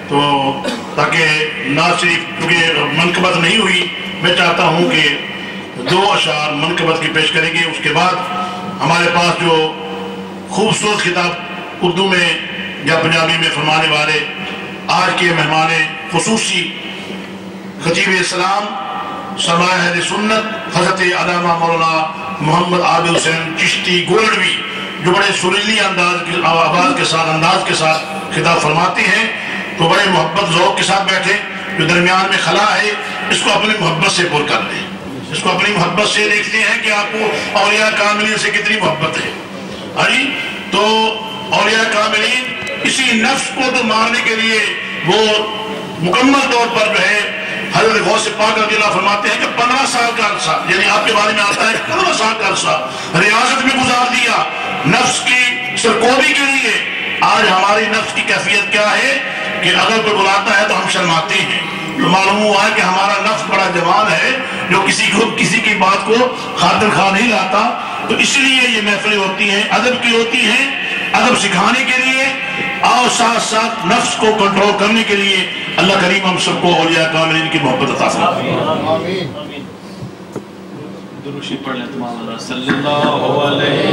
تو تاکہ نعت شریف کیونکہ منقبت نہیں ہوئی، میں چاہتا ہوں کہ 2 اشعار منقبت کی پیش کریں گے، اس کے بعد ہمارے پاس جو خوبصورت خطاب اردو میں یا پنجابی میں فرمانے والے آج کے مہمان خصوصی خطیب اسلام سرمایہ اہل سنت حضرت علامہ مولانا محمد عابد حسین چشتی گولڈوی، جو بڑے سریلی آواز کے ساتھ خطاب فرماتے ہیں، تو بڑے محبت ذوق کے ساتھ بیٹھے، جو درمیان میں خلا ہے اس کو اپنی محبت سے پر کر لیں، اس کو اپنی محبت سے دیکھتے ہیں کہ آپ کو اولیاء کاملین سے کتنی محبت ہے۔ تو اولیاء کاملین اسی نفس کو تو مارنے کے لیے وہ مکمل طور پر جو ہے حضرت غوث پاک رضی اللہ فرماتے ہیں کہ 15 سال کا عرصہ، یعنی آپ کے بارے میں آتا ہے 15 سال کا عرصہ ریاضت میں گزار دیا نفس کی سرکوبی کے لیے۔ آج ہماری نفس کی کیفیت کیا ہے کہ اگر کوئی بلاتا ہے تو ہم شرماتے ہیں۔ تو معلوم ہوا ہے کہ ہمارا نفس بڑا جوان ہے جو کسی کی بات کو خاطر خواہ نہیں لاتا۔ تو اس لیے یہ محفلیں ہوتی ہیں، ادب کی ہوتی ہیں، ادب سکھانے کے لیے اور ساتھ ساتھ نفس کو کنٹرول کرنے کے لیے۔ اللہ کریم ہم سب کو اولیاء کاملین کی محبت عطا فرمائے۔ آمین۔ درود شریف پڑھ لیں تمام اللہ صلی اللہ علیہ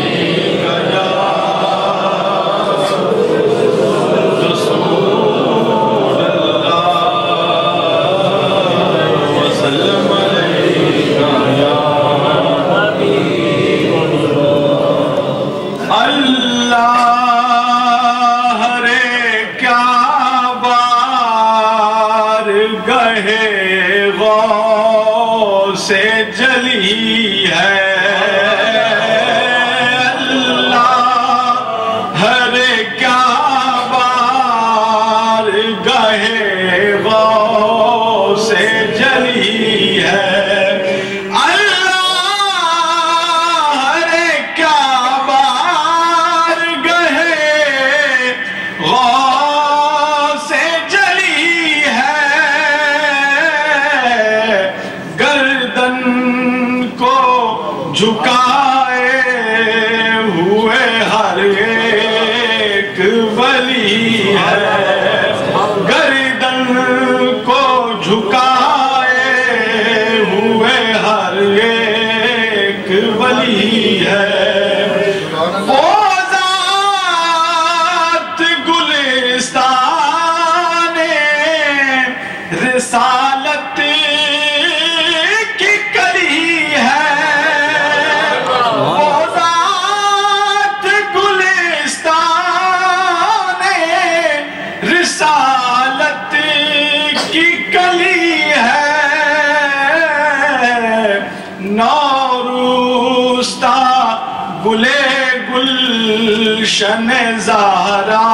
گلشن زہرا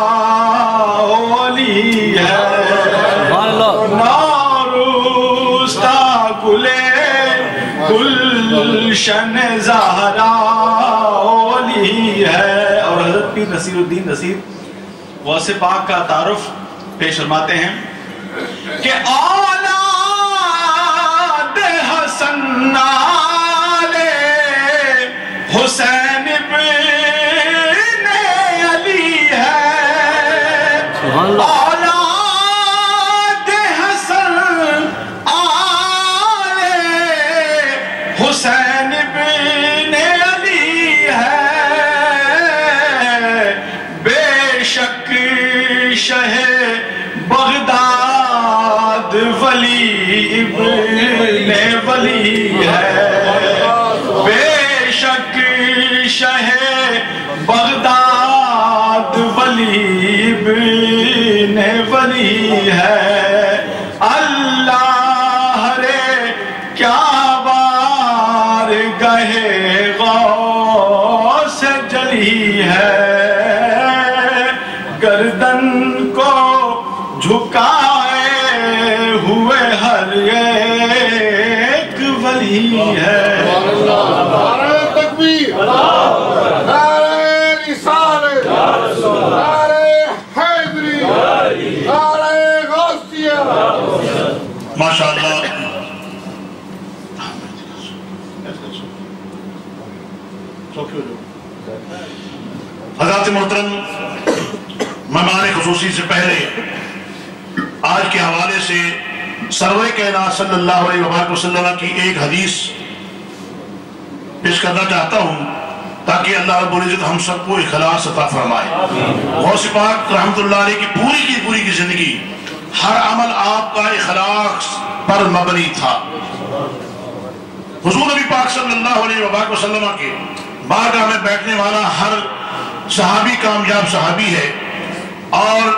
اولی ہے، نوروستا گلشن زہرا اولی ہے۔ اور حضرت پیر نصیر الدین نصیر غوث پاک کا تعارف پیش فرماتے ہیں کہ اولاد حسن آلے حسین ابن علی ہے، اولاد حسن آلے حسین ابن علی ہے، بے شک شہ بغداد ولی ابن ولی ہے، بے شک شہ بغداد ولی ابن ولی ہے۔ اللہ رے کیا بار گہے غوث جلی ہے، گردن کو جھکائے ہوئے ہر ایک ولی ہے۔ نعرہ تکبیر، نعرہ رسالت، نعرہ حیدری، نعرہ غوثیہ۔ ماشاءاللہ حضرات محترم، مہمان خصوصی سے پہلے آج کے حوالے سے سرور کائنات صلی اللہ علیہ وسلم کی ایک حدیث پیش کرنا چاہتا ہوں تاکہ اللہ رب العزت ہم سب کو اخلاص عطا فرمائے۔ غوث پاک رحمت اللہ علیہ کی پوری کی زندگی ہر عمل آپ کا اخلاص پر مبنی تھا۔ حضور نبی پاک صلی اللہ علیہ وسلم کے بارگاہ میں بیٹھنے والا ہر صحابی کامیاب صحابی ہے، اور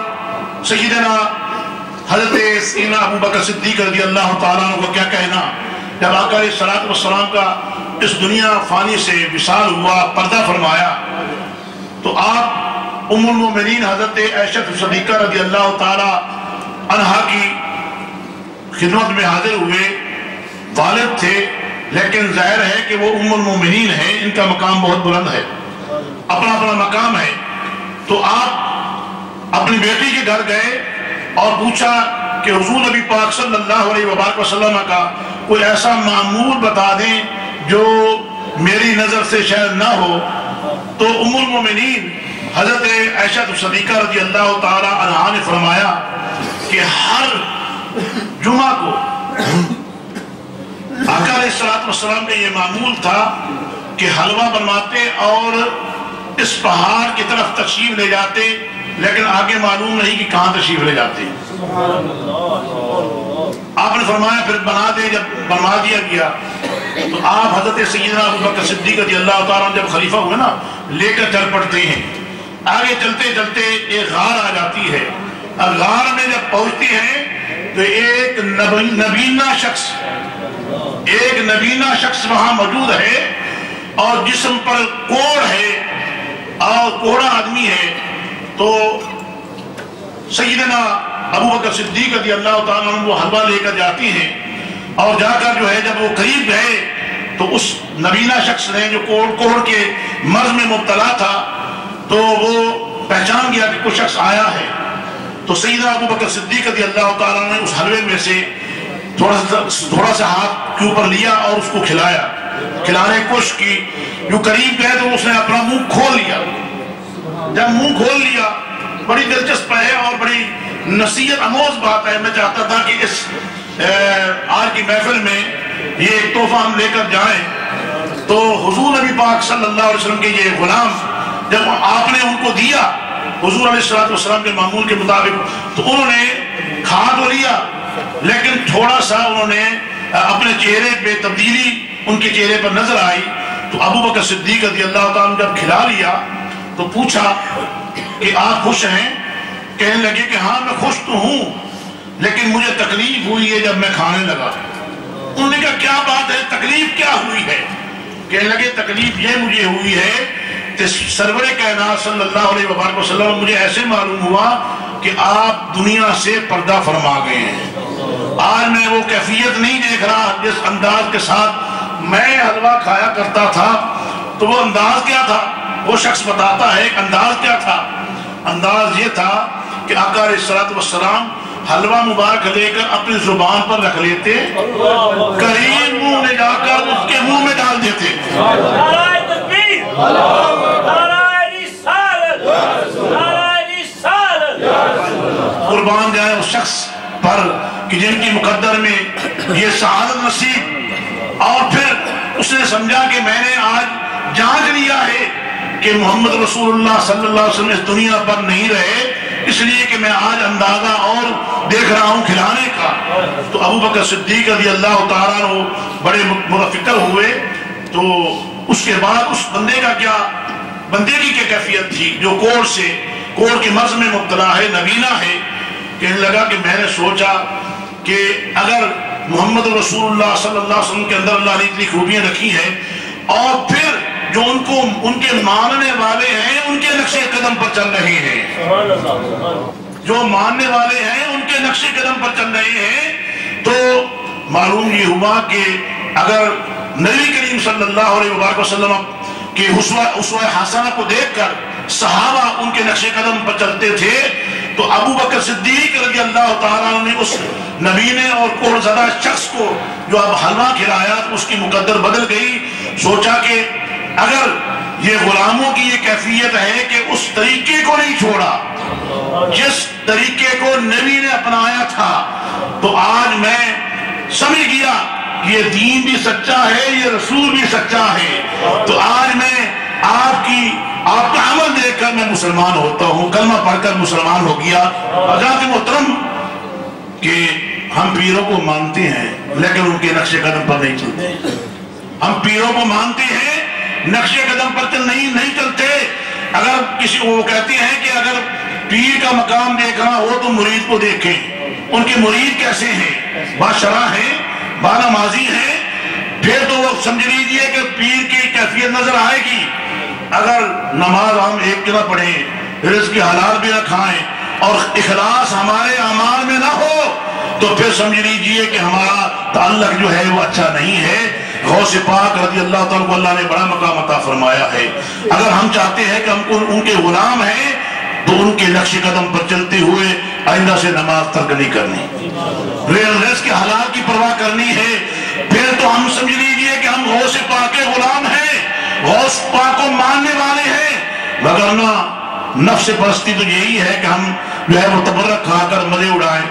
سیدنا حضرت سیدنا ابو بکر صدیق رضی اللہ تعالیٰ عنہ کو کیا کہنا، جب آقا علیہ السلام کا اس دنیا فانی سے وصال ہوا، پردہ فرمایا، تو آپ ام المومنین حضرت عائشہ صدیقہ رضی اللہ تعالیٰ عنہا کی خدمت میں حاضر ہوئے۔ والد تھے لیکن ظاہر ہے کہ وہ ام المومنین ہیں، ان کا مقام بہت بلند ہے، اپنا اپنا مقام ہے۔ تو آپ اپنی بیٹی کے گھر گئے اور پوچھا کہ حضور نبی پاک صلی اللہ علیہ وسلم کا کوئی ایسا معمول بتا دیں جو میری نظر سے شاید نہ ہو۔ تو ام المومنین حضرت عائشہ صدیقہ رضی اللہ تعالی عنہا نے فرمایا کہ ہر جمعہ کو آقا علیہ السلام کا یہ معمول تھا کہ حلوہ بنواتے اور اس پہاڑ کی طرف تشریف لے جاتے، لیکن آگے معلوم نہیں کہ کہاں تشریف لے جاتے۔ آپ نے فرمایا پھر بنا دے، جب بنوا دیا گیا تو آپ حضرت سیدنا ابو بکر صدیق رضی اللہ تعالیٰ جب خلیفہ ہوئے نا، لے کر چل پڑتے ہیں۔ آگے چلتے چلتے ایک غار آ جاتی ہے، اور غار میں جب پہنچتے ہیں تو ایک نبینہ شخص وہاں موجود ہے، اور جسم پر کوڑ ہے اور کوڑا آدمی ہے۔ تو سیدنا ابو بکر صدیق رضی اللہ تعالیٰ عنہ وہ حلوہ لے کر جاتی ہیں، اور جا کر جو ہے جب وہ قریب گئے تو اس نبینہ شخص نے جو کوڑ کے مرض میں مبتلا تھا، تو وہ پہچان گیا کہ کوئی شخص آیا ہے۔ تو سیدنا ابو بکر صدیق رضی اللہ تعالیٰ نے اس حلوے میں سے تھوڑا سا ہاتھ کے اوپر لیا اور اس کو کھلایا، کھلانے کی کوشش کی۔ جو قریب گئے تو اس نے اپنا منہ کھول لیا۔ جب منہ کھول لیا، بڑی دلچسپ ہے اور بڑی نصیحت آموز بات ہے۔ میں چاہتا تھا کہ اس آج کی محفل میں یہ ایک تحفہ ہم لے کر جائیں۔ تو حضور نبی پاک صلی اللہ علیہ وسلم کے یہ غلام جب آپ نے ان کو دیا حضور علیہ السلام کے معمول کے مطابق، تو انہوں نے کھا تو لیا، لیکن تھوڑا سا انہوں نے اپنے چہرے پہ تبدیلی ان کے چہرے پر نظر آئی۔ تو ابو بکر صدیق رضی اللہ تعالیٰ جب کھلا لیا تو پوچھا کہ آپ خوش ہیں؟ کہنے لگے کہ ہاں میں خوش تو ہوں، لیکن مجھے تکلیف ہوئی ہے جب میں کھانے لگا۔ انہوں نے کہا کیا بات ہے، تکلیف کیا ہوئی ہے؟ کہنے لگے تکلیف یہ مجھے ہوئی ہے کہ سرور کائنات صلی اللہ علیہ وسلم مجھے ایسے معلوم ہوا کہ آپ دنیا سے پردہ فرما گئے ہیں۔ آج میں وہ کیفیت نہیں دیکھ رہا جس انداز کے ساتھ میں حلوہ کھایا کرتا تھا۔ تو وہ انداز کیا تھا؟ وہ شخص بتاتا ہے انداز کیا تھا۔ انداز یہ تھا کہ آقا علیہ السلام حلوہ مبارک لے کر اپنی زبان پر رکھ لیتے، قریب منہ میں جا کر اس کے منہ میں ڈال دیتے۔ نعرہ تکبیر، نعرہ رسالت، نعرہ رسالت۔ قربان جائے اس شخص پر کہ جن کی مقدر میں یہ سعادت نصیب، اور پھر اس نے سمجھا کہ میں نے آج جانچ لیا ہے کہ محمد رسول اللہ صلی اللہ علیہ وسلم اس دنیا پر نہیں رہے، اس لیے کہ میں آج اندازہ اور دیکھ رہا ہوں کھلانے کا۔ تو ابو بکر صدیق رضی اللہ تعالیٰ عنہ بڑے متفکر ہوئے۔ تو اس کے بعد اس بندے کی کیا کیفیت تھی جو کوڑ کے مرض میں مبتلا ہے، نبینہ ہے۔ کہنے لگا کہ میں نے سوچا کہ اگر محمد رسول اللہ صلی اللہ علیہ وسلم کے اندر اللہ نے اتنی خوبیاں رکھی ہیں، اور پھر جو ان کے ماننے والے ہیں ان کے نقش قدم پر چل رہے ہیں، جو ماننے والے ہیں ان کے نقش قدم پر چل رہے ہیں، تو معلوم یہ ہوا کہ اگر نبی کریم صلی اللہ علیہ وسلم کے اسوہ حسنہ کو دیکھ کر صحابہ ان کے نقش قدم پر چلتے تھے، تو ابو بکر صدیق رضی اللہ تعالیٰ نے اس نبینے اور کوڑ زدہ شخص کو جو اب حلوہ کھلایا تو اس کی مقدر بدل گئی۔ سوچا کہ اگر یہ غلاموں کی یہ کیفیت ہے کہ اس طریقے کو نہیں چھوڑا جس طریقے کو نبی نے اپنایا تھا، تو آج میں سمجھ گیا یہ دین بھی سچا ہے، یہ رسول بھی سچا ہے، تو آج میں آپ کا عمل دیکھ کر میں مسلمان ہوتا ہوں، کلمہ پڑھ کر مسلمان ہو گیا۔ حضرات محترم کہ ہم پیروں کو مانتے ہیں لیکن ان کے نقش قدم پر نہیں چلتے، ہم پیروں کو مانتے ہیں نقش قدم پر نہیں چلتے۔ اگر کسی وہ کہتے ہیں کہ اگر پیر کا مقام دیکھنا ہو تو مرید کو دیکھیں، ان کے مرید کیسے ہیں، باشرح ہیں، بانمازی ہیں، پھر تو وہ سمجھ لیجئے کہ پیر کی کیفیت نظر آئے گی۔ اگر نماز ہم ایک جگہ پڑھیں، رزق کے حلال بھی نہ کھائیں اور اخلاص ہمارے اعمال میں نہ ہو تو پھر سمجھ لیجئے کہ ہمارا تعلق جو ہے وہ اچھا نہیں ہے۔ غوث پاک رضی اللہ تعالیٰ کو اللہ نے بڑا مقام عطا فرمایا ہے۔ اگر ہم چاہتے ہیں کہ ہم ان کے غلام ہیں تو ان کے نقش قدم پر چلتے ہوئے آئندہ سے نماز ترک نہیں کرنی، رزق کے حلال کی پرواہ کرنی ہے، پھر تو ہم سمجھ لیجئے کہ ہم غوث پاک کے غلام ہیں، غوث پاک کو ماننے والے ہیں۔ وگرنہ نفس پرستی تو یہی ہے کہ ہم جو ہے وہ تبرک کھا کر مزے اڑائیں،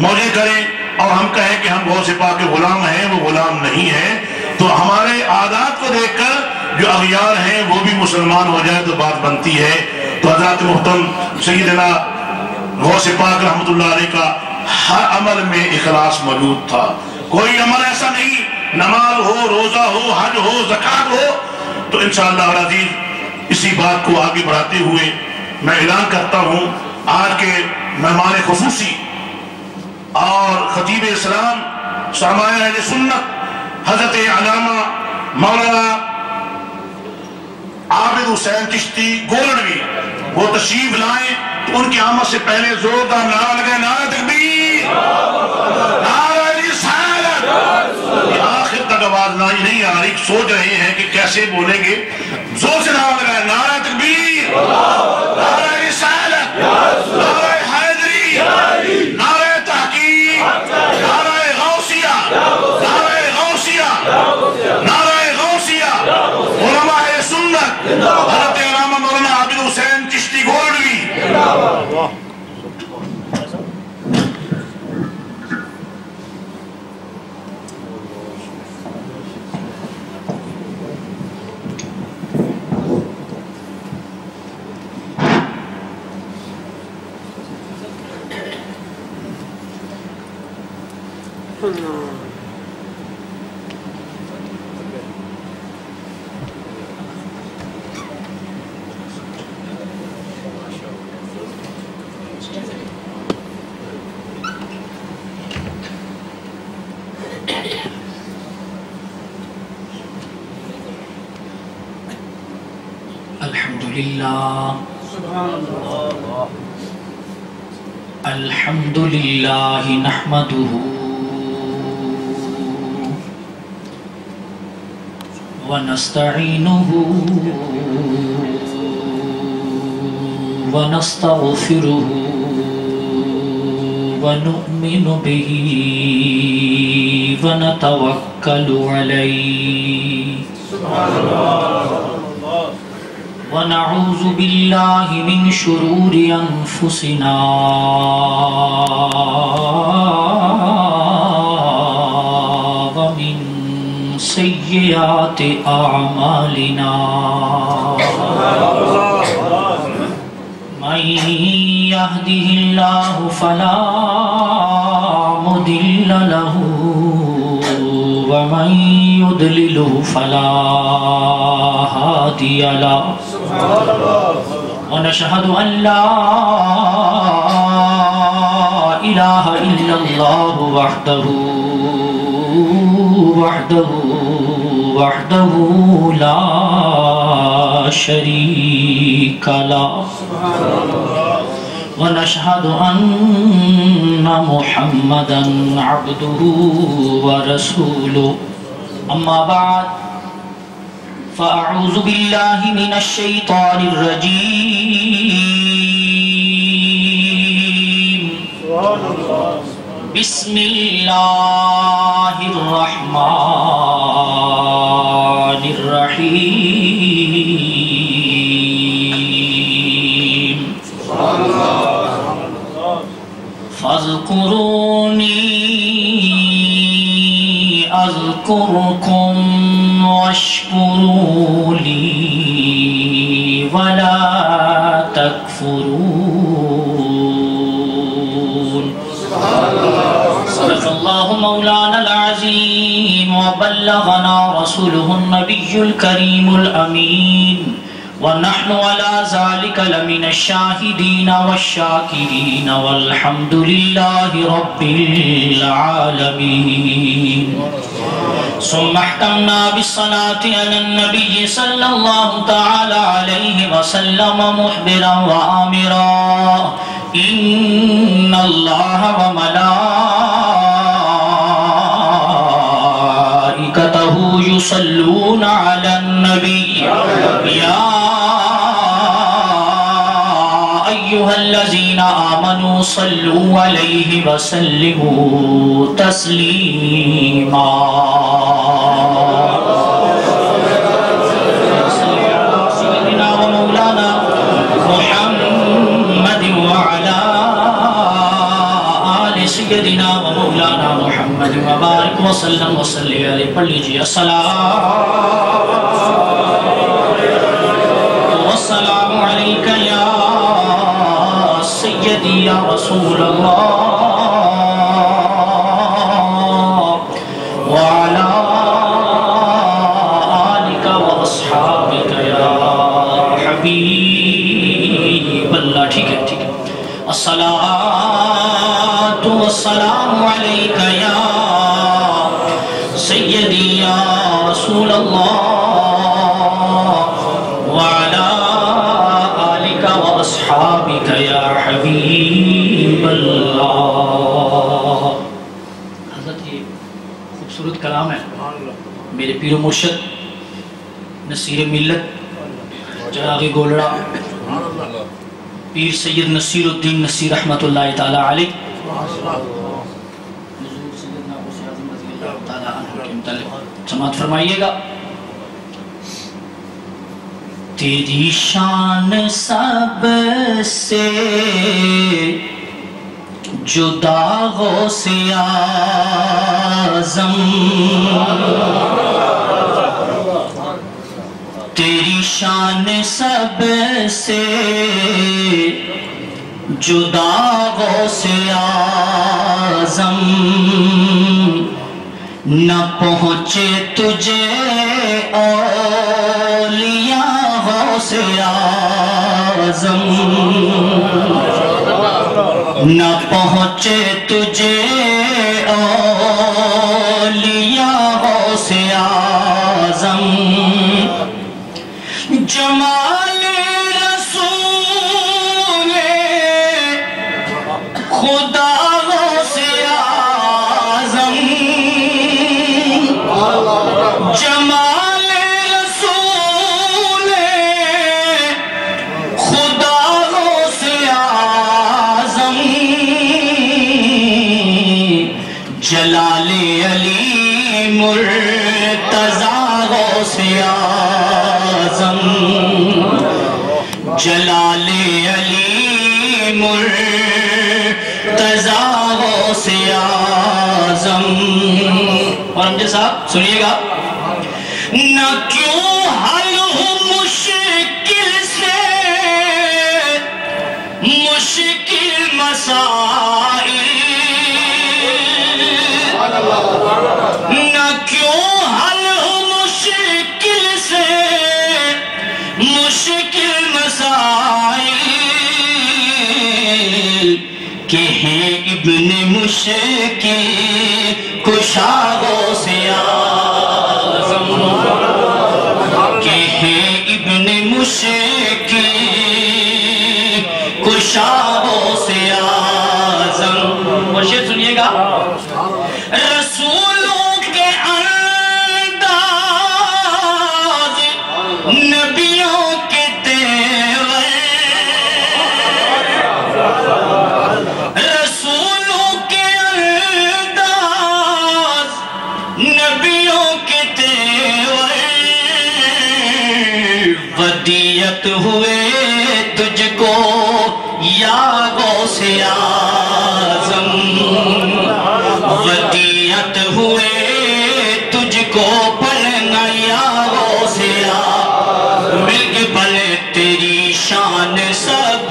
موجے کریں اور ہم کہیں کہ ہم غوث پاک کے غلام ہیں، وہ غلام نہیں ہیں۔ تو ہمارے عادات کو دیکھ کر جو اغیار ہیں وہ بھی مسلمان ہو جائے تو بات بنتی ہے۔ تو حضرات محترم سیدنا غوث پاک رحمت اللہ علیہ کا ہر عمل میں اخلاص موجود تھا، کوئی عمل ایسا نہیں، نماز ہو، روزہ ہو، حج ہو، زکوٰۃ ہو۔ تو انشاءاللہ العزیز اسی بات کو آگے بڑھاتے ہوئے میں اعلان کرتا ہوں آج کے مہمان خصوصی اور خطیب اسلام سرمایہ اہل سنت حضرت علامہ مولانا عابد حسین چشتی گولڈوی وہ تشریف لائیں تو ان کی آمد سے پہلے زوردار نعرہ لگائیں، نعرہ تکبیر، نعرہ رسالت۔ یہ آخر تک آواز نہیں آ رہی، سوچ رہے ہیں کہ کیسے بولیں گے، زور سے نعرہ لگائیں، نعرہ تکبیر، نعرہ رسالت، نعرہ حیدری، نعرہ تحقیق، نعرہ غوثیہ، نعرہ غوثیہ، نعرہ غوثیہ، علماء سنت حضرت علامہ مولانا عابد حسین چشتی گولڈوی۔ الحمد لله نحمده ونستعينه ونستغفره ونؤمن به ونتوكل عليه ونعوذ بالله من شرور أنفسنا ومن سيئات أعمالنا من يهده الله فلا مضل له ومن يضلله فلا هادي له ونشهد أن لا إله إلا الله وحده لا شريك له ونشهد أن محمدا عبده ورسوله أما بعد فأعوذ بالله من الشيطان الرجيم بسم اللہ الرحمن الرحیم فاذکرونی اذکرکم واشکروا لی ولا تکفرون صدق اللہ مولانا العظیم وبلغنا رسوله النبی الکریم الامین ونحن على ذلك لمن الشاهدين والشاكرين والحمد لله رب العالمين ثم احتمنا بالصلاة على النبي صلى الله تعالى عليه وسلم محبرا وآمرا إن الله وملائكته يصلون على النبي يا أيها الذين آمنوا صلوا عليه وسلموا تسليما سيدنا ومولانا محمد وعلى آل سيدنا ومولانا محمد وبارك وسلم وصلي عليه پڑھ لیجئے السلام عليك يا سيدي يا رسول الله وعلى آلك وأصحابك يا حبيب الله ٹھیک ہے الصلاة والسلام عليك يا سيدي يا رسول الله وعلى آلك وأصحابك يا حبيب الله حضرت یہ خوبصورت کلام ہے میرے پیر و مرشد نصیر ملت چراغ گولڑا پیر سید نصیر الدین نصیر رحمت اللہ تعالی علیہ حضور سیدنا غوث اعظم رضی اللہ تعالی عنہ کے متعلق سماعت فرمائیے گا تیری شان سب سے جدا غوث اعظم تیری شان سب سے جدا غوث اعظم نہ پہنچے تجھے اولیاء غوث اعظم نہ پہنچے تجھے اولیاء غوث اعظم جمال رسول خدا غوث اعظم جمال رسول خدا غوث اعظم جلال علی مرتضی غوث اعظم جلال علی مرتضی غوث اعظم اور ہم صاحب سنیے گا نہ کیوں حل ہو مشکل سے مشکل مسائل نہ کیوں حل ہو مشکل سے مشکل مسائل کہ ہیں ابن مشکل کشا غوث اعظم کہ ہیں ابن مشکل کشا غوث اعظم اور شعر سنیے گا رسولوں کے انداز نبیوں کے تیور رسولوں کے انداز ودیت ہوئے تجھ کو یا غوث اعظم، ودیت ہوئے تجھ کو پڑھنا یا غوث اعظم، مل کے پڑھے تیری شان سب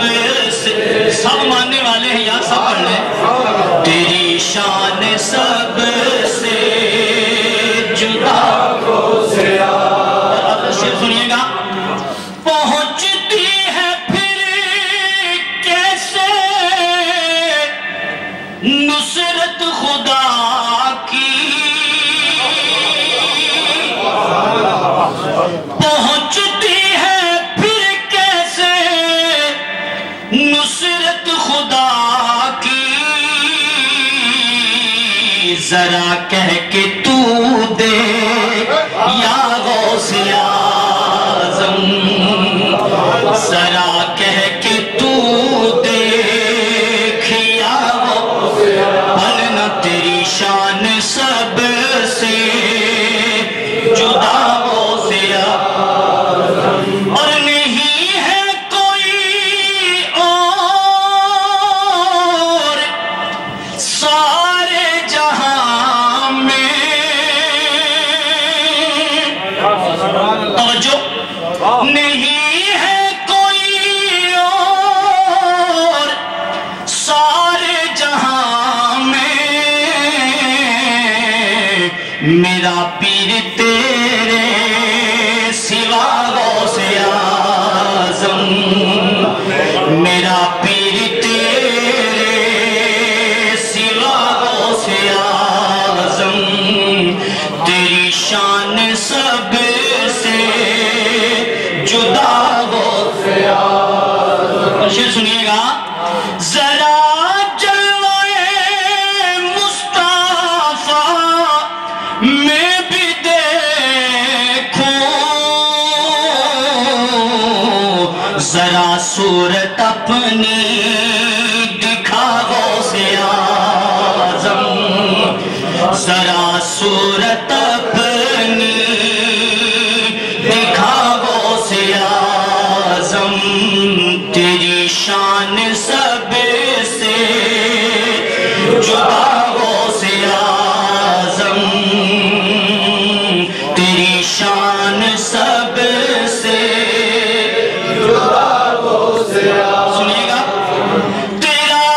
سے، سب ماننے والے ہیں یا سب پڑھ لیں، تیری شان سب سے جدا غوث اعظم۔ اب شعر سنیے گا، پہنچتی ہے پھر کیسے نصرت خدا کی، پہنچتی ہے پھر کیسے نصرت خدا کی، ذرا کہہ کے تو دے یا غوث اعظم، ذرا کہہ کے تو دیکھ یا غوث اعظم، بھلنا تیری شان سب سے جدا غوث اعظم، اور نہیں ہے کوئی اور سارے جہاں میں، توجہ، نہیں ہے کوئی اور سارے جہاں میں، میرا پیر تیرے سوا غوث اعظم، میرا پیر تیرے سوا غوث اعظم، تیری شان سب سے جدا غوث اعظم۔ شعر سنیے گا، ذرا جلوے مصطفیٰ میں بھی دیکھوں، ذرا صورت اپنی دکھا غوث اعظم، ذرا صورت اپنی دکھا غوث اعظم، تیری شان سب سے جدا غوث اعظم، تیری شان سب سے جدا غوث اعظم۔ سنیے گا، تیرا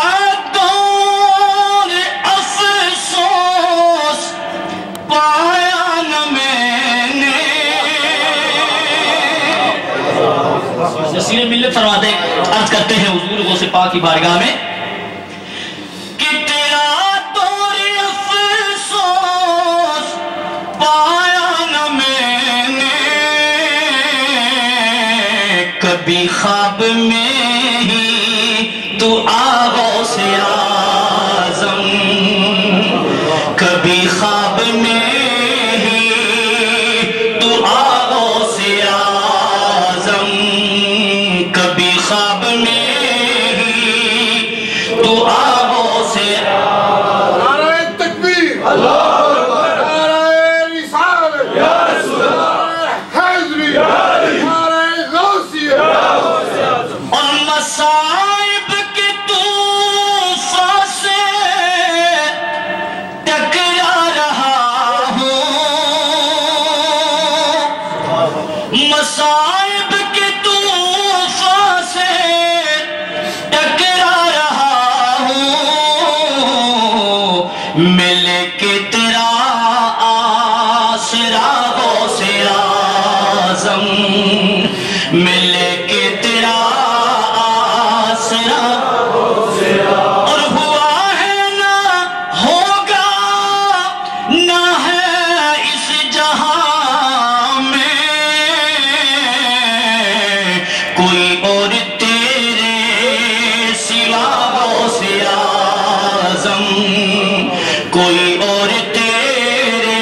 دور افسوس پایا نہ میں نے، نصیر ملت فرماتے عرض کرتے ہیں حضور غوث پاک کی بارگاہ میں کہ تیرا دور افسوس پایا نہ میں نے، کبھی خواب میں ہی تو آ غوث اعظم، کبھی خواب میں ہی تو آ غوث اعظم، کبھی خواب میں ہی تو آ غوث اعظم۔ نعرہ تکبیر، اللہ اکبر، نعرہ رسالت، یا رسول اللہ، حیدری، نعرہ غوثیہ، اور مصائب کے طوفان سے ٹکرا رہا ہوں، مصائب کے طوفان سے ٹکرا رہا ہوں، مل کے تیرا آسرا غوث اعظم، مل کے تیرا آسرا، اور ہوا ہے نہ ہوگا نہ ہے اس جہاں میں کوئی اور تیرے سوا غوث اعظم، کوئی اور تیرے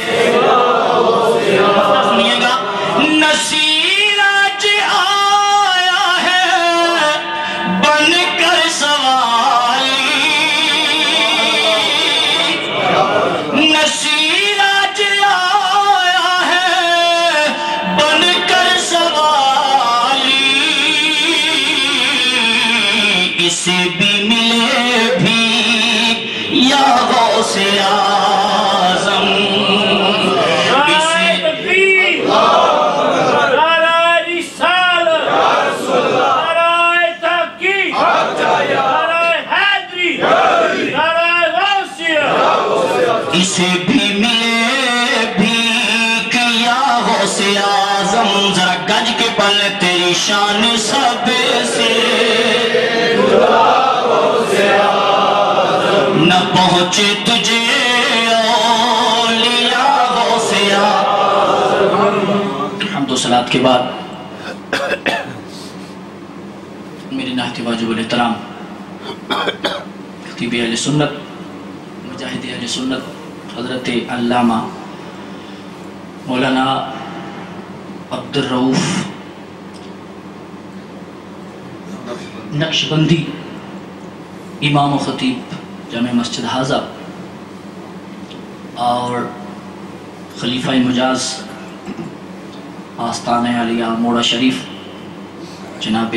سوا غوث اعظم۔ سنیے گا، نصیر آج آیا ہے بن کر سوالی، نصیر آج آیا ہے بن کر سوالی، غوث اعظم اسے بھی ملے بھی کیا غوث اعظم ذرا گج کے پل تیری شان سب سے نہ پہنچے تجھے اولیاء غوث اعظم. حمد و صلات کے بعد میرے نہایت واجب الاحترام خطیب اہل سنت مجاہد اہل سنت حضرت علامہ مولانا عبد الرؤوف نقشبندی امام و خطیب جامع مسجد حاضہ اور خلیفہ مجاز آستانہ علیہ موڑا شریف جناب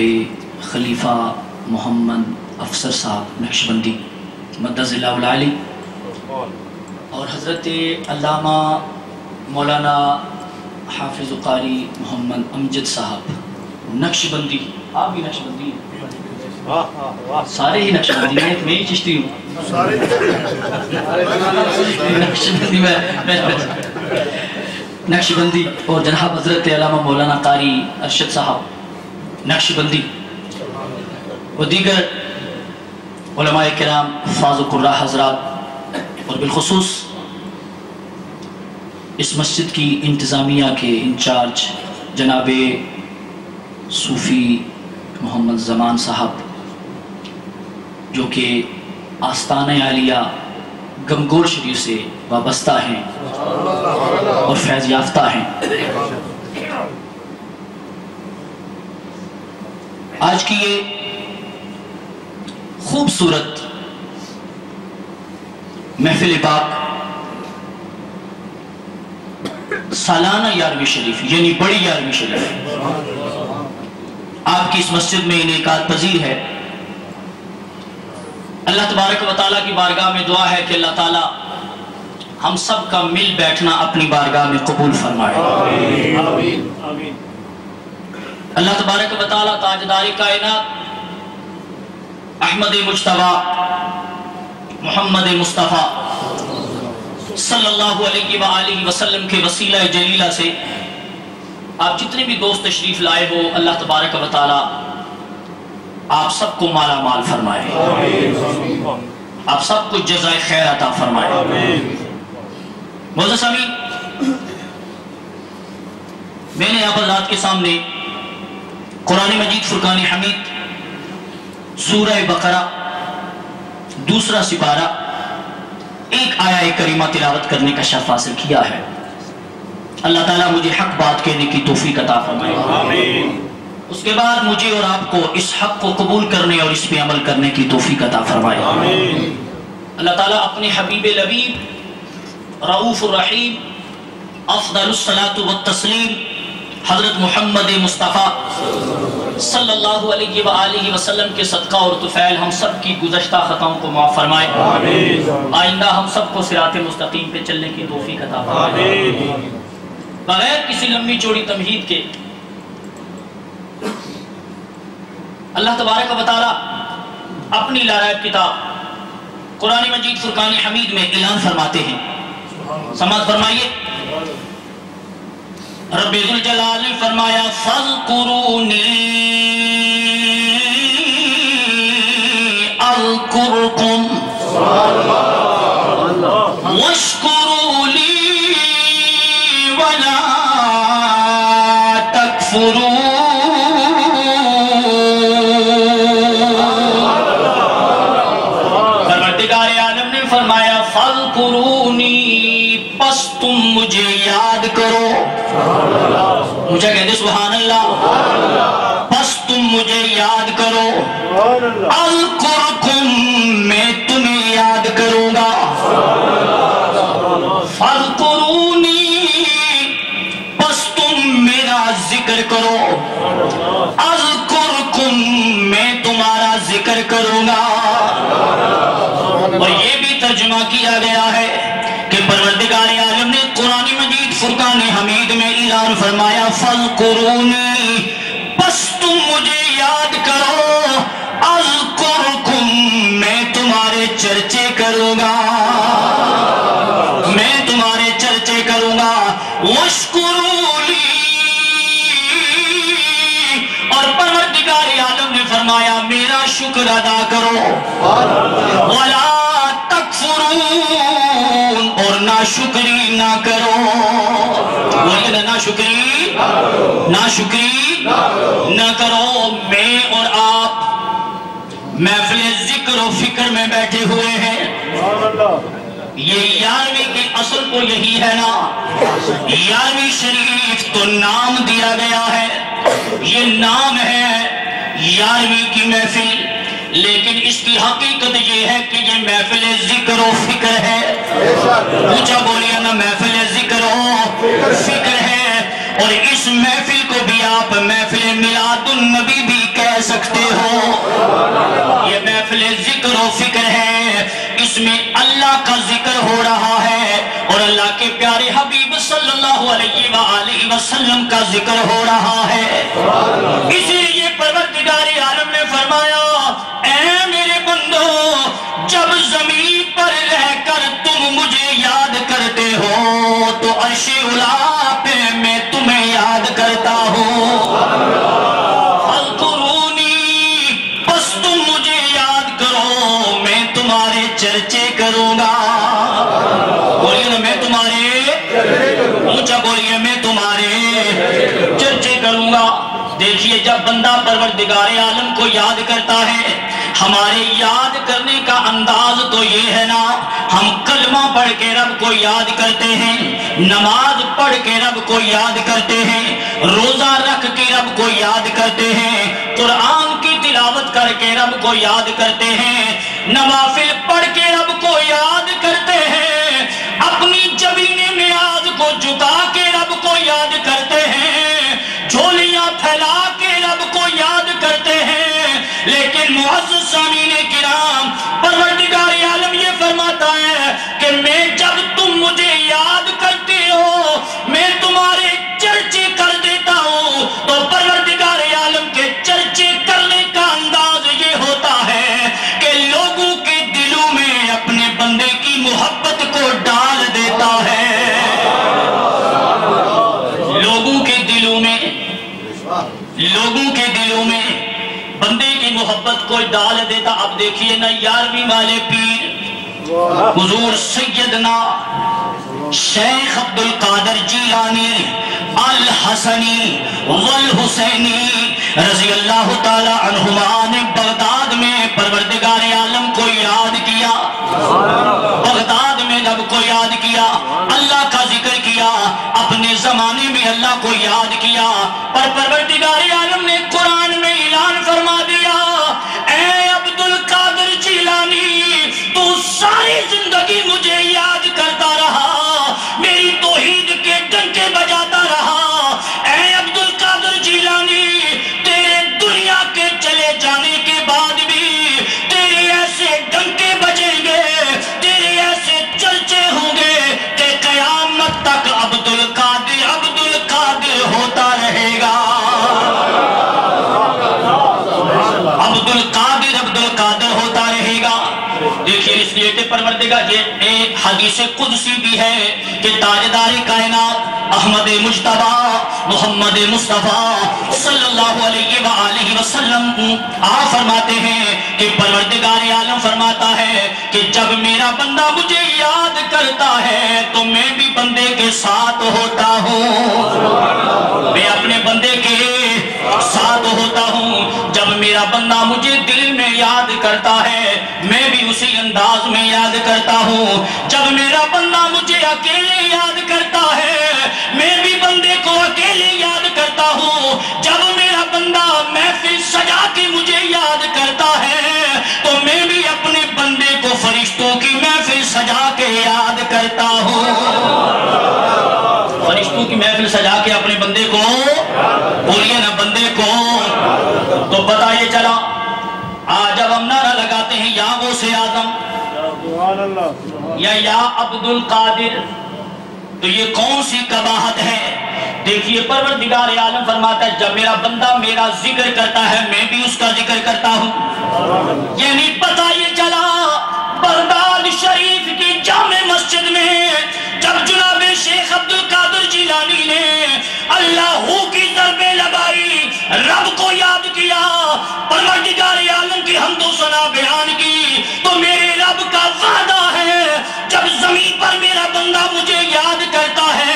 خلیفہ محمد افسر صاحب نقشبندی مدد اللہ العالی اور حضرت علامہ مولانا حافظ قاری محمد امجد صاحب نقشبندی. آپ بھی نقشبندی ہیں؟ سارے ہی نقشبندی ہیں، میں ہی چشتی ہوں نقشبندی میں نقشبندی. اور جناب حضرت علامہ مولانا قاری ارشد صاحب نقشبندی و دیگر علماء کرام حفاظ و قراء حضرات اور بالخصوص اس مسجد کی انتظامیہ کے انچارج جناب صوفی محمد زمان صاحب جو کہ آستانہ عالیہ گمگور شریف سے وابستہ ہیں اور فیض یافتہ ہیں. آج کی یہ خوبصورت محفل پاک سالانہ 11ویں شریف یعنی بڑی 11ویں شریف آپ کی اس مسجد میں انعقاد پذیر ہے. اللہ تبارک و تعالیٰ کی بارگاہ میں دعا ہے کہ اللہ تعالیٰ ہم سب کا مل بیٹھنا اپنی بارگاہ میں قبول فرمائے. اللہ تبارک و تعالیٰ تاجدار کائنات احمد مجتبی محمد مصطفیٰ صلی اللہ علیہ وآلہ وسلم کے وسیلہ جلیلہ سے آپ جتنے بھی دوست تشریف لائے ہو اللہ تبارک و تعالیٰ آپ سب کو مالا مال فرمائے، آپ سب کو جزائے خیر عطا فرمائے. معزز سامعین، میں نے آپ حضرات کے سامنے قرآن مجید فرقان حمید سورہ بقرہ دوسرا سپارہ ایک آیہ کریمہ تلاوت کرنے کا شرف حاصل کیا ہے. اللہ تعالیٰ مجھے حق بات کہنے کی توفیق عطا فرمائے. اس کے بعد مجھے اور آپ کو اس حق کو قبول کرنے اور اس پہ عمل کرنے کی توفیق عطا فرمائے. اللہ تعالیٰ اپنے حبیب لبیب رؤوف الرحیم افضل الصلاۃ والتسلیم حضرت محمد مصطفیٰ صلی اللہ علیہ وآلہ وسلم کے صدقہ اور طفیل ہم سب کی گزشتہ خطاؤں کو معاف فرمائے. آئندہ ہم سب کو صراط مستقیم پہ چلنے کی توفیق عطا فرمائے. بغیر کسی لمبی چوڑی تمہید کے اللہ تبارک و تعالیٰ اپنی لارائب کتاب قرآن مجید فرقان حمید میں اعلان فرماتے ہیں. سماعت فرمائیے. رب ذوالجلال نے فرمایا فَاذْكُرُونِي أَذْكُرْكُمْ وَاشْكُرُوا لِي وَلَا تَكْفُرُونَ. پروردگار عالم نے فرمایا فَاذْكُرُونِي پس تم مجھے یاد کرو. مجھے کہتے سبحان اللہ. پس تم مجھے یاد کرو. اذکرکم میں تمہیں یاد کروں گا. فاذکرونی پس تم میرا ذکر کرو. اذکرکم میں تمہارا ذکر کروں گا. اور یہ بھی ترجمہ کیا گیا ہے کہ پروردگار عالم نے قرآن مجید فرقان حمید میں اعلان فرمایا فَاذْكُرُونِي، بس تم مجھے یاد کرو، اذکرکم، میں تمہارے چرچے کروں گا، میں تمہارے چرچے کروں گا، وَاشْكُرُوا لِي، اور پروردگار عالم نے فرمایا میرا شکر ادا کرو، وَلَا تَكْفُرُونَ، اور ناشکری نہ کرو، وہی نا ناشکری نہ کرو۔ میں اور آپ محفل ذکر و فکر میں بیٹھے ہوئے ہیں، یہ 11ویں کی اصل کو یہی ہے نا، 11ویں شریف تو نام دیا گیا ہے، یہ نام ہے 11ویں کی محفل، لیکن اس کی حقیقت یہ ہے کہ یہ محفل ذکر و فکر ہے، اونچا بولیے نا، محفل ذکر و فکر ہے، اور اس محفل کو بھی آپ محفل میلاد النبی بھی کہہ سکتے ہو، یہ محفل ذکر و فکر ہے، اس میں اللہ کا ذکر ہو رہا ہے اور اللہ کے پیارے حبیب صلی اللہ علیہ وآلہ وسلم کا ذکر ہو رہا ہے، اسی لیے پروردگار عالم نے فرمایا اے میرے بندو، جب زمین پر رہ کر تم مجھے یاد کرتے ہو تو عرش اولیٰ پہ میں تمہیں یاد کرتا ہوں، فَاذْكُرُونِی، بس تم مجھے یاد کرو، میں تمہارے چرچے کروں گا، بولیے نا میں تمہارے، اونچا بولیے میں تمہارے چرچے کروں گا۔ دیکھیے جب بندہ پروردگار عالم کو یاد کرتا ہے، ہمارے یاد کرنے کا انداز تو یہ ہے نا، ہم کلمہ پڑھ کے رب کو یاد کرتے ہیں، نماز پڑھ کے رب کو یاد کرتے ہیں، روزہ رکھ کے رب کو یاد کرتے ہیں، قرآن کی تلاوت کر کے رب کو یاد کرتے ہیں، نوافل پڑھ کے رب کو یاد کرتے ہیں، اپنی جبین نیاز کو جھکا کے رب کو یاد کرتے ہیں، جھولیاں پھیلا کے رب کو یاد کرتے ہیں، لیکن معزز سامعین کرام، پروردگار عالم یہ فرماتا ہے کہ میں جب تم مجھے یاد کرتے ہو میں تمہارے چرچے کر دیتا ہوں، تو پروردگار عالم کے چرچے کرنے کا انداز یہ ہوتا ہے کہ لوگوں کے دلوں میں اپنے بندے کی محبت کو ڈال دیتا ہے، لوگوں کے دلوں میں بندے کی محبت کو ڈال دیتا۔ اب دیکھیے نا 11ویں والے پیر حضور سیدنا شیخ عبد القادر جیلانی الحسنی والحسینی رضی اللہ تعالی عنہما نے بغداد میں پروردگار عالم کو یاد کیا، بغداد میں رب کو یاد کیا، اللہ کا ذکر کیا، اپنے زمانے میں اللہ کو یاد کیا، پر پروردگار عالم نے قرآن میں اعلان فرما دیا اے عبد القادر جیلانی، تو ساری زندگی مجھے یاد کرتا رہا، میری توحید کے ڈنکے بجاتا رہا، اے عبد القادر جیلانی، تیرے دنیا کے چلے جانے کے بعد بھی تیرے ایسے ڈنکے بجیں گے، تیرے ایسے چرچے ہوں گے کہ قیامت تک عبد القادر ہوتا رہے گا، عبد القادر ہوتا رہے گا۔ دیکھیے اس لیے کہ پروردگار، یہ ایک حدیث قدسی بھی ہے کہ تاجدار کائنات احمد مجتبیٰ محمد مصطفیٰ صلی اللہ علیہ وآلہ وسلم آپ فرماتے ہیں کہ پروردگار عالم فرماتا ہے کہ جب میرا بندہ مجھے یاد کرتا ہے تو میں بھی بندے کے ساتھ ہوتا ہوں، میں اپنے بندے کے ساتھ ہوتا ہوں، جب میرا بندہ مجھے دل میں یاد کرتا ہے میں بھی اسی انداز میں یاد کرتا ہوں، جب میرا بندہ مجھے اکیلے یاد کرتا ہے میں بھی بندے کو اکیلے یاد کرتا ہوں، جب میرا بندہ محفل سجا کے مجھے یاد کرتا ہے تو میں بھی اپنے بندے کو فرشتوں کی محفل سجا کے یاد کرتا ہوں، فرشتوں کی محفل سجا کے اپنے بندے کو، بولیے نا بندے کو، تو پتہ یہ چلا آج جب ہم نعرہ لگاتے ہیں یا غوث اعظم یا عبدل قادر، تو یہ کون سی قباحت ہے؟ دیکھیے پروردگار عالم فرماتا ہے جب میرا بندہ میرا ذکر کرتا ہے میں بھی اس کا ذکر کرتا ہوں۔ یعنی پتہ یہ چلا بغداد شریف کی جامع مسجد میں جب جناب شیخ عبدالقادر جیلانی نے اللہ کی ضربیں لگائی، رب کو یاد کیا، پروردگار عالم کی حمد و ثنا بیان کی، تو میرے رب کا وعدہ ہے جب زمین پر میرا بندہ مجھے یاد کرتا ہے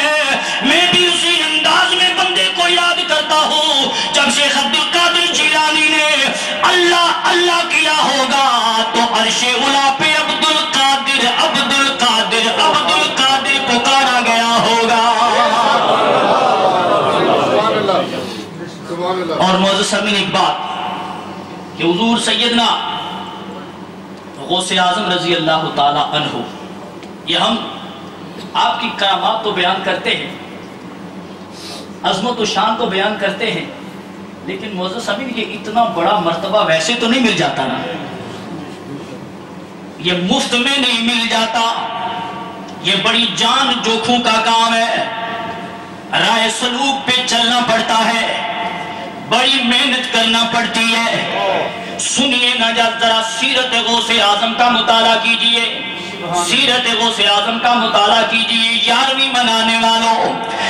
میں بھی اسی انداز میں بندے کو یاد کرتا ہوں۔ جب شیخ عبدالقادر جیلانی نے اللہ اللہ کیا ہوگا تو عرش اولی پہ عبدالقادر عبدالقادر عبدالقادر پکارا گیا ہوگا۔ اور معزز سامعین ایک بات کہ حضور سیدنا غوث اعظم رضی اللہ تعالی عنہ، یہ ہم آپ کی کرامات تو بیان کرتے ہیں، عظمت و شان تو بیان کرتے ہیں، لیکن معزز سامعین یہ اتنا بڑا مرتبہ ویسے تو نہیں مل جاتا نا، یہ مفت میں نہیں مل جاتا، یہ بڑی جان جوکھوں کا کام ہے، رائے سلوک پہ چلنا پڑتا ہے، بڑی محنت کرنا پڑتی ہے۔ سنیے نا ذرا سیرت غوث اعظم کا مطالعہ کیجئے، سیرت غوث اعظم کا مطالعہ کیجئے، 11ویں منانے والوں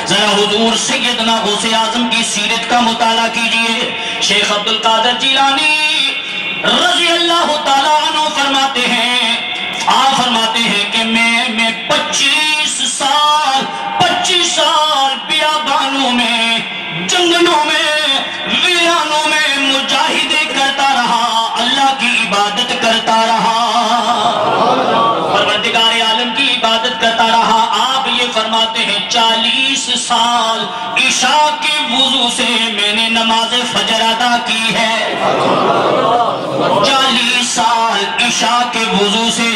ذرا حضور سیدنا غوث اعظم کی سیرت کا مطالعہ کیجئے۔ شیخ عبدالقادر جیلانی رضی اللہ تعالیٰ عنہ فرماتے ہیں، آپ فرماتے ہیں کہ میں 25 سال بیابانوں میں، جنگلوں میں، ویرانوں میں مجاہدے کرتا رہا، اللہ کی عبادت کرتا رہا، پروردگار عالم کی عبادت کرتا رہا۔ آپ یہ فرماتے ہیں 40 سال عشاء کے وضو سے میں نے نماز فجر ادا کی ہے، 40 سال عشاء کے وضو سے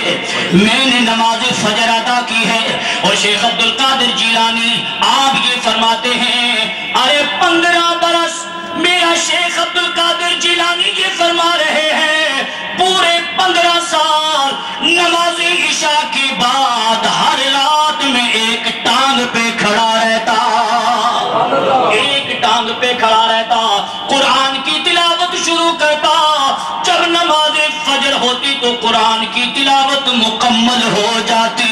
میں نے نماز فجر ادا کی ہے۔ اور شیخ عبدالقادر جیلانی آپ یہ فرماتے ہیں ارے 15 برس میرا شیخ عبدالقادر جیلانی یہ فرما رہے ہیں پورے 15 سال نماز عشاء کے بعد ہر رات میں ایک ٹانگ پہ کھڑا رہتا، ایک ٹانگ پہ کھڑا رہتا، قرآن کی تلاوت شروع کرتا، جب نماز فجر ہوتی تو قرآن کی تلاوت مکمل ہو جاتی،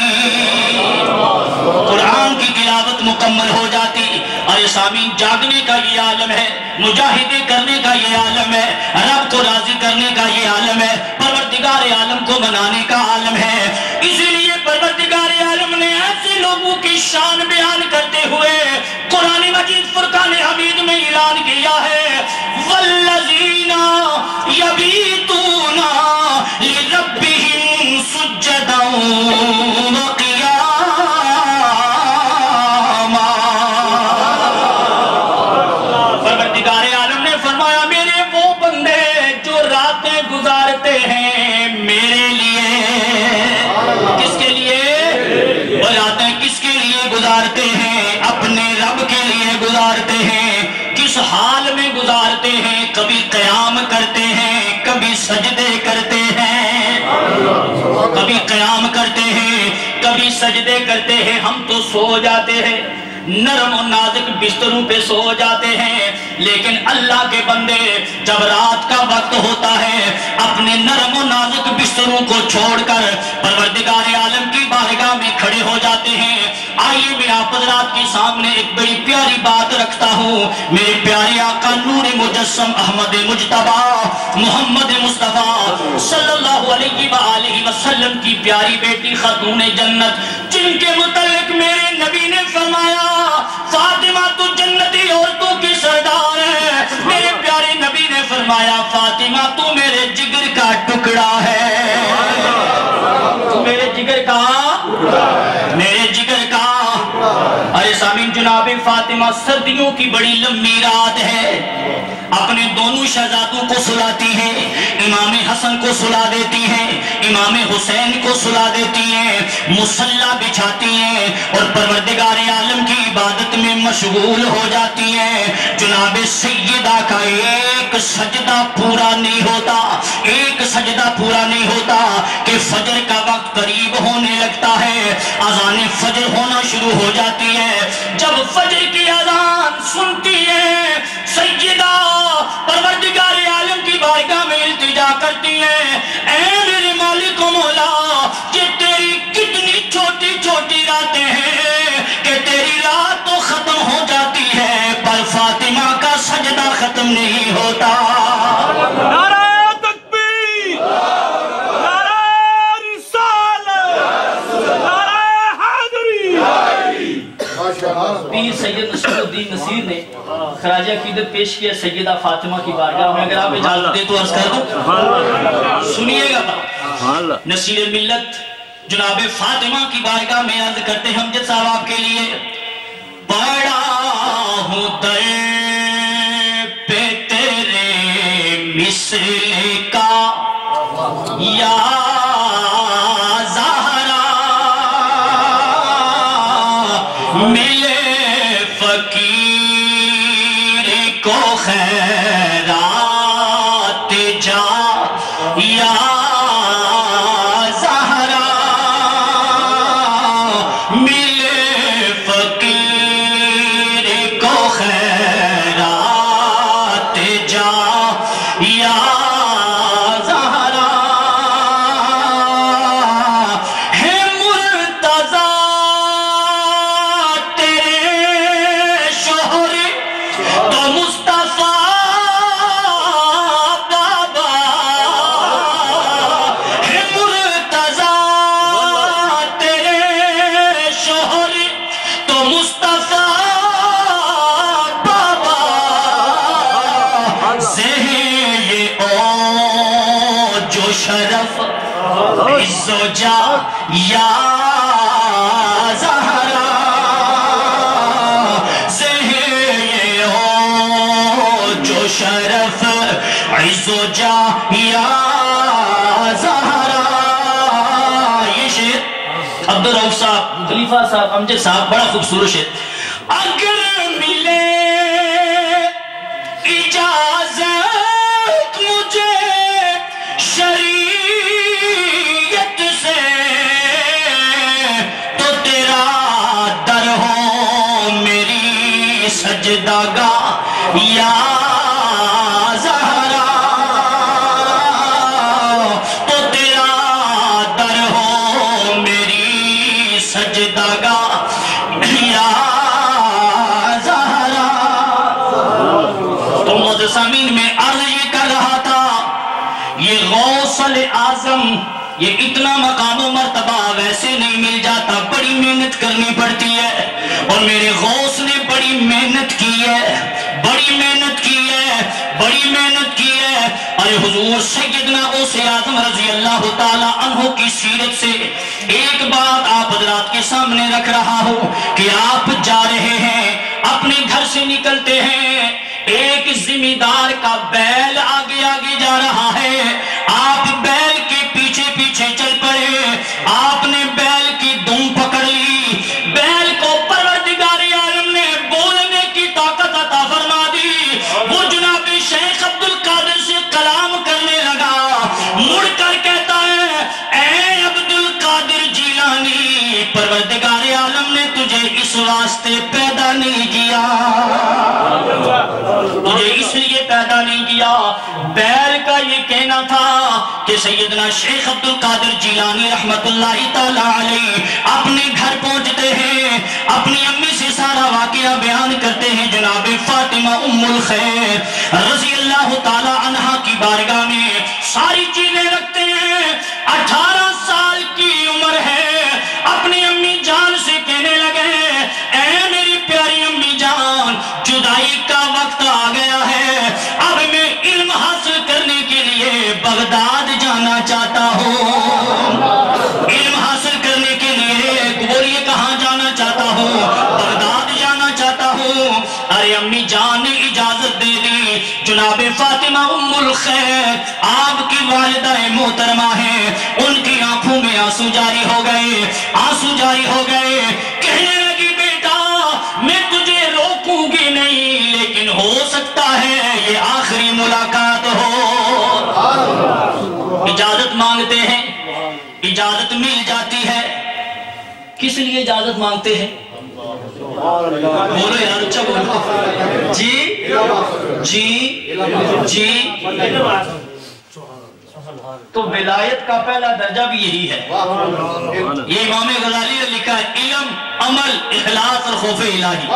قرآن کی تلاوت مکمل ہو جاتی۔ ارے سامعین جاگنے کا یہ عالم ہے، مجاہدے کرنے کا یہ عالم ہے، رب کو راضی کرنے کا یہ عالم ہے، پروردگار عالم کو منانے کا عالم ہے۔ اسی لیے پروردگار عالم نے ایسے لوگوں کی شان بیان کرتے ہوئے قرآن مجید فرقان حمید میں اعلان کیا ہے والذین یبیتون لربہم سجدا وقیاما۔ پروردگار عالم نے فرمایا میرے وہ بندے جو راتیں گزارتے ہیں میرے لیے، کس کے لیے؟ وہ راتیں کس کے لیے گزارتے ہیں؟ اپنے رب کے لیے گزارتے ہیں۔ کس حال میں گزارتے ہیں؟ کبھی قیام کرتے ہیں، کبھی سجدے کرتے ہیں، کبھی قیام کرتے ہیں، کبھی سجدے کرتے ہیں۔ ہم تو سو جاتے ہیں، نرم و نازک بستروں پہ سو جاتے ہیں، لیکن اللہ کے بندے جب رات کا وقت ہوتا ہے اپنے نرم و نازک بستروں کو چھوڑ کر پروردگار عالم کی بارگاہ میں کھڑے ہو جاتے ہیں۔ آئیے میں آپ حضرات کے سامنے ایک بڑی پیاری بات رکھتا ہوں۔ میرے پیارے آقا نور مجسم احمد مجتبیٰ محمد مصطفیٰ صلی اللہ علیہ وآلہ وسلم کی پیاری بیٹی خاتون جنت، جن کے متعلق میرے نبی نے فرمایا فاطمہ تو جنتی عورتوں کی سردار ہے۔ میرے پیارے نبی نے فرمایا فاطمہ تو میرے جگر کا ٹکڑا ہے، تو میرے جگر کا، میرے جگر کا۔ ارے سامعین جناب فاطمہ فاطمہ سردیوں کی بڑی لمبی رات ہے، اپنے دونوں شہزادوں کو سلاتی ہے، امام حسن کو سلا دیتی ہیں، امام حسین کو سلا دیتی ہیں، مصلی بچھاتی ہیں اور پروردگار عالم کی عبادت میں مشغول ہو جاتی ہیں۔ جناب سیدہ کا ایک سجدہ پورا نہیں ہوتا، ایک سجدہ پورا نہیں ہوتا کہ فجر کا وقت قریب ہونے لگتا ہے، اذان فجر ہونا شروع ہو جاتی ہے۔ جب فجر کی اذان سنتی ہے، سیدہ پروردگار عالم کی بارگاہ میں التجا کرتی ہے، اے میرے مالک و مولا، یہ تیری کتنی چھوٹی چھوٹی راتیں ہیں کہ تیری رات تو ختم ہو جاتی ہے پر فاطمہ کا سجدہ ختم نہیں ہوتا۔ نعرہ تکبیر، نعرہ رسالت، نعرہ حیدری۔ پیر سید نصیر الدین نصیر نے خراج عقیدت پیش کیا سیدہ فاطمہ کی بارگاہ میں، اگر آپ اجازت دیں تو عرض کر دوں، سنیے گا بات۔ نصیر ملت جناب فاطمہ کی بارگاہ میں عرض کرتے ہیں امجد صاحب آپ کے لیے، پڑا ہوں در پہ تیرے مثل کا یا زہرا، ملے فقیر کو خیرات جا یا زہرا، ملے فقیر کو خیرات جا یا زہرا، ہے مرتضیٰ تیرے شوہر تو مصطفیٰ بابا، ہے مرتضیٰ تیرے شوہر تو مصطفیٰ بابا، زہر او جو شرف عز و جا یا زہرا، زہر او جو شرف عز و جا یا زہرا۔ یہ شعر عبدالرؤف صاحب، خلیفہ صاحب، امجد صاحب، بڑا خوبصورت شعر۔ اگر ملے اجازت مجھے شریعت سے تو تیرا در ہو میری سجدہ گاہ یا زہرا، تو تیرا در ہو میری سجدہ گاہ یا زہرا۔ تو معزز سامعین میں عرض یہ کر رہا تھا، یہ غوث اعظم، یہ اتنا مقام و مرتبہ ویسے نہیں مل جاتا، بڑی محنت کرنی پڑتی ہے، اور میرے غوث نے بڑی محنت کی ہے، بڑی محنت کی ہے، بڑی محنت کی ہے۔ ارے حضور سیدنا غوث اعظم رضی اللہ تعالی عنہ کی سیرت سے ایک بات آپ حضرات کے سامنے رکھ رہا ہوں کہ آپ جا رہے ہیں، اپنے گھر سے نکلتے ہیں، ایک ذمہ دار کا بیل آگے آگے جا رہا ہے، آپ بیل کے پیچھے پیچھے چل پڑے، آپ نے بیل کی دم پکڑ لی، بیل کو پروردگار عالم نے بولنے کی طاقت عطا فرما دی، وہ جناب شیخ عبدالقادر سے کلام کرنے لگا، مڑ کر کہتا ہے اے عبدالقادر جیلانی، پروردگار عالم نے تجھے اس واسطے پیدا نہیں کیا، تجھے اس لیے پیدا نہیں کیا۔ بیل کا یہ کہنا تھا کہ سیدنا شیخ عبدالقادر جیلانی رحمت اللہ تعالی علیہ اپنے گھر پہنچتے ہیں، اپنی امی سے سارا واقعہ بیان کرتے ہیں، جناب فاطمہ ام الخیر رضی اللہ تعالی عنہ کی بارگاہ میں ساری چیزیں رکھتے ہیں۔ 18 سال کی عمر ہے، اپنی امی جان سے کہنے لگے اے میری پیاری امی جان، جدائی کا وقت آ گیا ہے، اب میں علم حاصل کرنے کے لیے بغداد جانا چاہتا ہوں، علم حاصل کرنے کے لیے بولیے کہاں جانا چاہتا ہوں، بغداد جانا چاہتا ہوں۔ الخیر آپ کی والدہ محترمہ ہیں، ان کی آنکھوں میں آنسو جاری ہو گئے، آنسو جاری ہو گئے، کہنے لگی بیٹا میں تجھے روکوں گی نہیں، لیکن ہو سکتا ہے یہ آخری ملاقات ہو۔ اجازت مانگتے ہیں، اجازت مل جاتی ہے۔ کس لیے اجازت مانگتے ہیں؟ بولو یار اچھا بولو، جی جی جی۔ تو ولایت کا پہلا درجہ بھی یہی ہے۔ یہ امام غزالی نے لکھا ہے، علم، عمل، اخلاص اور خوف الہی۔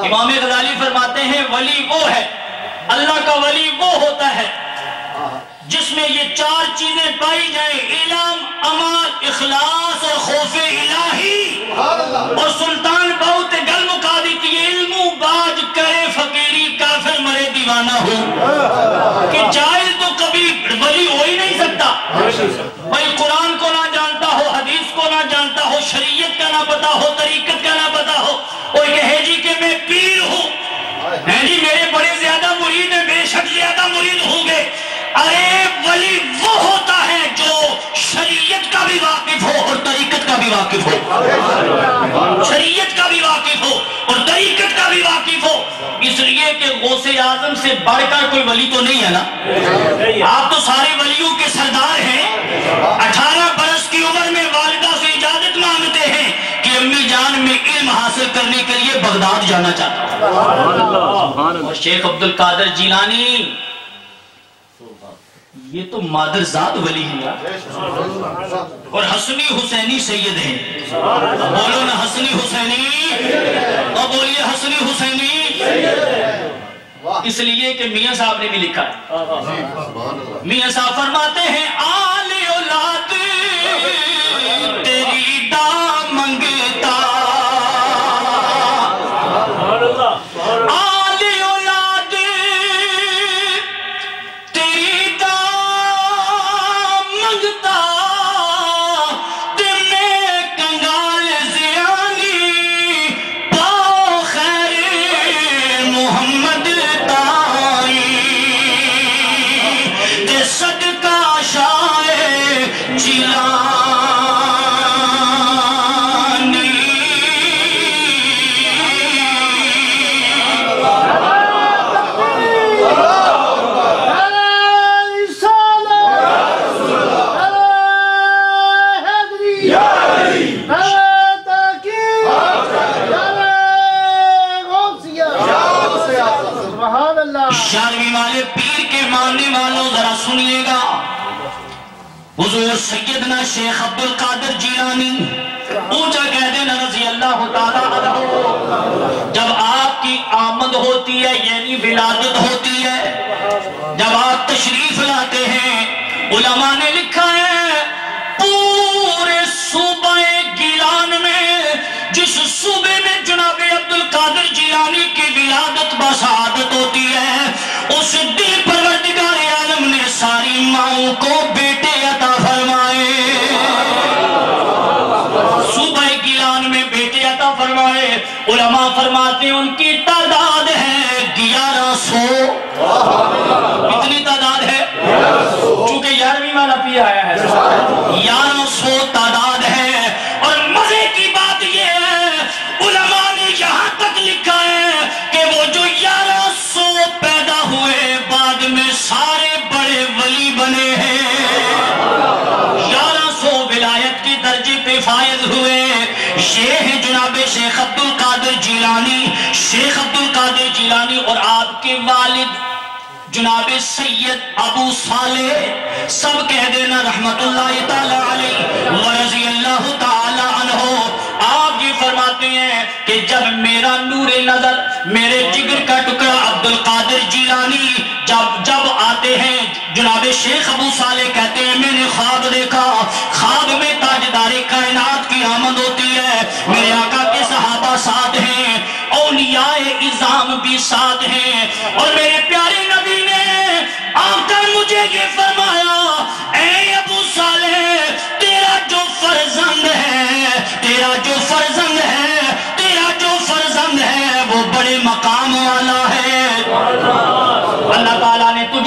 امام غزالی فرماتے ہیں ولی وہ ہے، اللہ کا ولی وہ ہوتا ہے جس میں یہ چار چیزیں پائی جائیں، علم، عمل، اخلاص اور خوف الہی۔ اور سلطان بہت گل مکا دیتی ہے، علم باج کرے فقیری کافر مرے دیوانہ ہو، کہ جائز تو کبھی ولی ہو ہی نہیں سکتا۔ بھائی قرآن کو نہ جانتا ہو، حدیث کو نہ جانتا ہو، شریعت کا نہ پتا ہو، طریقت کا نہ پتا ہو، اور کہے جی کہ میں پیر ہوں، ہے جی میرے بڑے زیادہ مرید ہیں، بے شک زیادہ مرید ہوں گے۔ ارے ولی وہ ہوتا ہے جو شریعت کا بھی واقف ہو اور طریقت کا بھی واقف ہو، شریعت کا بھی واقف ہو اور طریقت کا بھی واقف ہو۔ اس لیے کہ غوث اعظم سے بڑھ کر کوئی ولی تو نہیں ہے نا، آپ تو سارے ولیوں کے سردار ہیں۔ 18 برس کی عمر میں والدہ سے اجازت مانگتے ہیں کہ امی جان میں علم حاصل کرنے کے لیے بغداد جانا چاہتا ہوں۔ اور شیخ عبد القادر جیلانی یہ تو مادرزاد ولی ہیں اور حسنی حسینی سید ہیں۔ بولو نا حسنی حسینی، اور بولیے حسنی حسینی۔ اس لیے کہ میاں صاحب نے بھی لکھا ہے، میاں صاحب فرماتے ہیں آل اولاد تیری دا منگتا، حضور سیدنا شیخ عبد القادر جیلانی اونچا کہہ دینا رضی اللہ تعالیٰ عنہ، جب آپ کی آمد ہوتی ہے یعنی ولادت ہوتی ہے، جب آپ تشریف لاتے ہیں، علماء نے لکھا ہے پورے صوبہ گیلان میں جس صوبے میں جناب عبد القادر جیلانی کی ولادت بسعادت ہوتی ہے، اس دن پروردگار عالم نے ساری ماؤں کو بیٹے عطا فرمائے، صوبہ گیلان میں بیٹے عطا فرمائے۔ علماء فرماتے ہیں ان کی تعداد ہے 1100۔ کتنی تعداد ہے؟ چونکہ 11ویں والا پی آیا ہے، 1100 تعداد ہے۔ اور مزے کی بات یہ ہے علماء نے یہاں تک لکھا ہے کہ وہ جو 1100 پیدا ہوئے بعد میں سارے بڑے ولی بنے ہیں، 1100 ولایت کی درجے پہ فائز ہوئے۔ یہ ہے جناب شیخ عبد القادر جیلانی، شیخ عبد القادر جیلانی اور آپ کے والد جناب سید ابو صالح، سب کہہ دینا رحمت اللہ تعالیٰ علیہ ورضی اللہ تعالیٰ عنہ۔ آپ یہ فرماتے ہیں کہ جب میرا نور نظر، میرے جگر کا ٹکڑا عبد القادر جیلانی جب آتے ہیں، جناب شیخ ابو صالح کہتے ہیں میں نے خواب دیکھا، خواب میں تاجدار کائنات کی آمد ہوتی ہے، میرے آقا کے صحابہ ساتھ ہیں، اولیاء اعظام بھی ساتھ ہیں، اور میرے پیارے نبی نے آ کر مجھے یہ فرمایا اے ابو صالح تیرا جو فرزند ہے، تیرا جو فرزند ہے، تیرا جو فرزند ہے وہ بڑے مقام والا ہے، اللہ تعالیٰ نے تجھے